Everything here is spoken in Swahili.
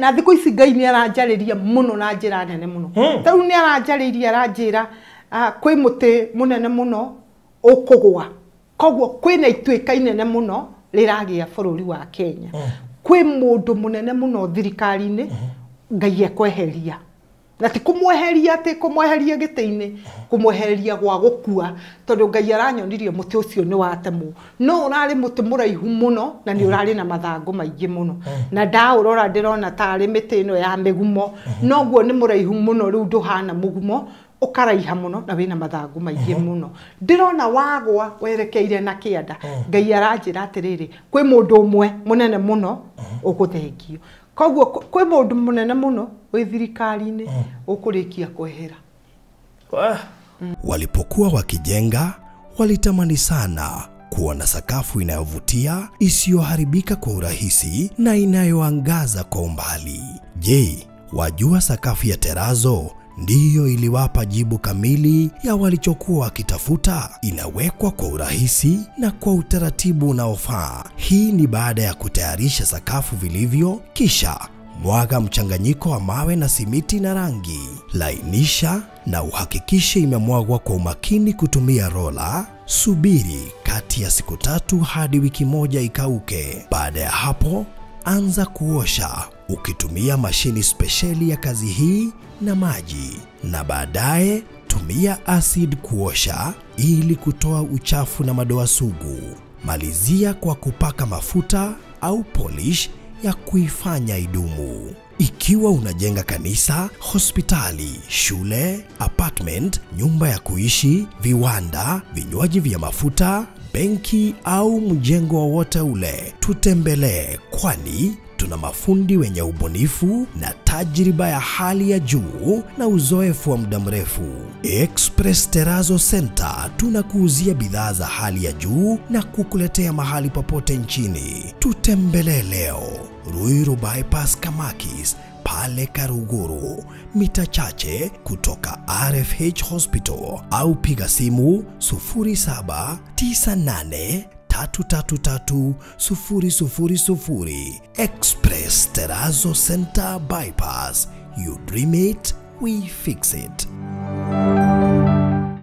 na thiko ici Ngai ni aranjariria muno na njira nene muno tau ni aranjariria aranjira kwi muti munene muno ukugwa koguo kwina ituika inene muno riragia bururi wa Kenya kwi mundu munene muno thirikari-ini Ngai ekweheria na ti kumweheria ati kumweheria gite-ini kumweheria gwa gukua tondu Ngai aranyonirie muti ucio ni watemu no urari muti muraihu muno na ni urari na mathangu maingi muno na ndaurora ndirona tari miti ino ya migumo no guo ni muraihu muno riu nduhana mugumo ukaraiha muno na wina mathangu maingi muno ndirona wagwa werekeire na kianda Ngai aranjira atiriri kwi mundu umwe munene muno uguthengio koguo kwi mundu munene muno wi thirikari-ini ukurikia kwehera. Walipokuwa wakijenga walitamani sana kuona sakafu inayovutia isiyoharibika kwa urahisi na inayoangaza kwa umbali. Je, wajua sakafu ya terazo ndiyo iliwapa jibu kamili ya walichokuwa wakitafuta? Inawekwa kwa urahisi na kwa utaratibu unaofaa. Hii ni baada ya kutayarisha sakafu vilivyo, kisha mwaga mchanganyiko wa mawe na simiti na rangi. Lainisha na uhakikishe imemwagwa kwa umakini kutumia rola. Subiri kati ya siku 3 hadi wiki 1 ikauke. Baada ya hapo, anza kuosha ukitumia mashini spesheli ya kazi hii na maji, na baadaye tumia acid kuosha ili kutoa uchafu na madoa sugu. Malizia kwa kupaka mafuta au polish ya kuifanya idumu. Ikiwa unajenga kanisa, hospitali, shule, apartment, nyumba ya kuishi, viwanda, vinywaji vya mafuta, benki au mjengo wowote ule, tutembelee, kwani tuna mafundi wenye ubunifu na tajriba ya hali ya juu na uzoefu wa muda mrefu. Express Terazo Center tunakuuzia bidhaa za hali ya juu na kukuletea mahali popote nchini. Tutembelee leo, Ruiru Bypass Kamakis, pale Karuguru, mita chache kutoka RFH Hospital, au piga simu 0798 333 000. Express Terazo Center Bypass. You dream it, we fix it.